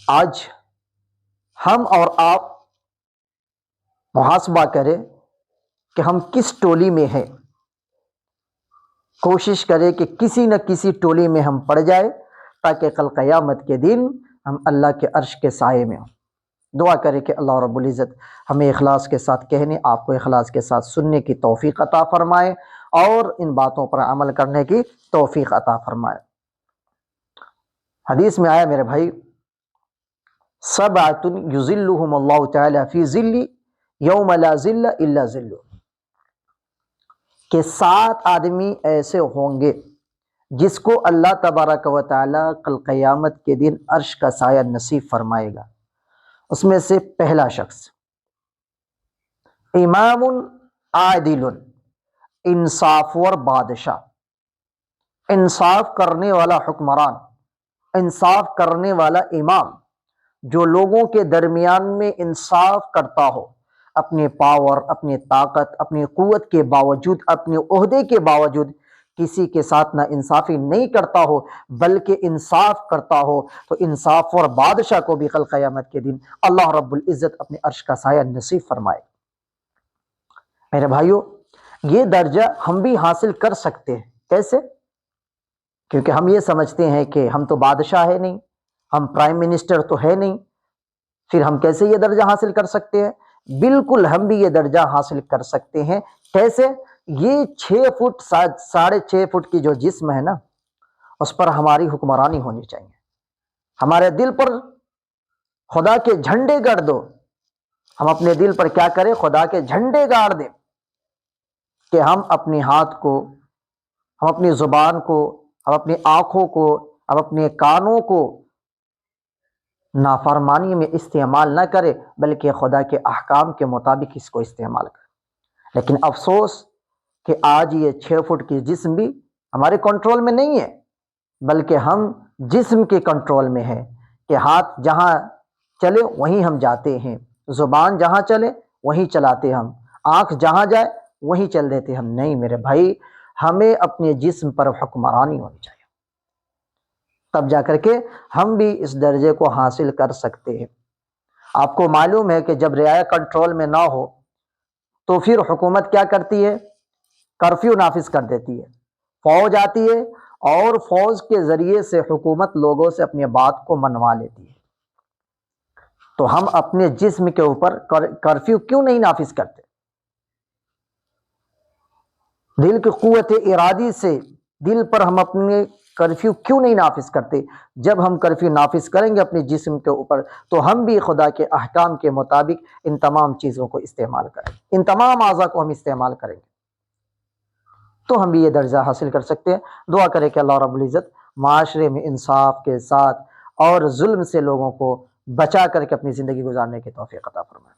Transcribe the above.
آج ہم اور آپ محاسبہ کریں کہ ہم کس ٹولی میں ہیں. کوشش کریں کہ کسی نہ کسی ٹولی میں ہم پڑ جائے تاکہ کل قیامت کے دن ہم اللہ کے عرش کے سائے میں ہوں. دعا کریں کہ اللہ رب العزت ہمیں اخلاص کے ساتھ کہنے، آپ کو اخلاص کے ساتھ سننے کی توفیق عطا فرمائے اور ان باتوں پر عمل کرنے کی توفیق عطا فرمائے. حدیث میں آیا میرے بھائی، سبعۃ یظلھم اللہ تعالی فی ظلہ یوم لا ظل الا ظلہ، کہ 7 آدمی ایسے ہوں گے جس کو اللہ تبارک و تعالی کل قیامت کے دن عرش کا سایہ نصیب فرمائے گا. اس میں سے پہلا شخص امام عادل، انصاف ور بادشاہ، انصاف کرنے والا حکمران، انصاف کرنے والا امام، جو لوگوں کے درمیان میں انصاف کرتا ہو، اپنے پاور، اپنی طاقت، اپنی قوت کے باوجود، اپنے عہدے کے باوجود کسی کے ساتھ نہ انصافی نہیں کرتا ہو بلکہ انصاف کرتا ہو، تو انصاف اور بادشاہ کو بھی کل قیامت کے دن اللہ رب العزت اپنے عرش کا سایہ نصیب فرمائے. میرے بھائیو، یہ درجہ ہم بھی حاصل کر سکتے ہیں. کیسے؟ کیونکہ ہم یہ سمجھتے ہیں کہ ہم تو بادشاہ ہے نہیں، ہم پرائم منسٹر تو ہے نہیں، پھر ہم کیسے یہ درجہ حاصل کر سکتے ہیں؟ بالکل ہم بھی یہ درجہ حاصل کر سکتے ہیں. کیسے؟ یہ 6 فٹ 6.5 فٹ کی جو جسم ہے نا، اس پر ہماری حکمرانی ہونی چاہیے. ہمارے دل پر خدا کے جھنڈے گاڑ دو. ہم اپنے دل پر کیا کریں؟ خدا کے جھنڈے گاڑ دیں کہ ہم اپنے ہاتھ کو، ہم اپنی زبان کو، ہم اپنی آنکھوں کو، ہم اپنے کانوں کو نافرمانی میں استعمال نہ کرے بلکہ خدا کے احکام کے مطابق اس کو استعمال کرے. لیکن افسوس کہ آج یہ 6 فٹ کی جسم بھی ہمارے کنٹرول میں نہیں ہے، بلکہ ہم جسم کے کنٹرول میں ہیں کہ ہاتھ جہاں چلے وہیں ہم جاتے ہیں، زبان جہاں چلے وہیں چلاتے ہم، آنکھ جہاں جائے وہیں چل دیتے ہم. نہیں میرے بھائی، ہمیں اپنے جسم پر حکمرانی ہونی چاہیے، تب جا کر کے ہم بھی اس درجے کو حاصل کر سکتے ہیں. آپ کو معلوم ہے کہ جب رعایا کنٹرول میں نہ ہو تو پھر حکومت کیا کرتی ہے؟ کرفیو نافذ کر دیتی ہے، فوج آتی ہے اور فوج کے ذریعے سے حکومت لوگوں سے اپنی بات کو منوا لیتی ہے. تو ہم اپنے جسم کے اوپر کرفیو کیوں نہیں نافذ کرتے؟ دل کی قوت ارادی سے دل پر ہم اپنے کرفیو کیوں نہیں نافذ کرتے؟ جب ہم کرفیو نافذ کریں گے اپنے جسم کے اوپر تو ہم بھی خدا کے احکام کے مطابق ان تمام چیزوں کو استعمال کریں گے، ان تمام اعضاء کو ہم استعمال کریں گے، تو ہم بھی یہ درجہ حاصل کر سکتے ہیں. دعا کریں کہ اللہ رب العزت معاشرے میں انصاف کے ساتھ اور ظلم سے لوگوں کو بچا کر کے اپنی زندگی گزارنے کی توفیق عطا فرمائے.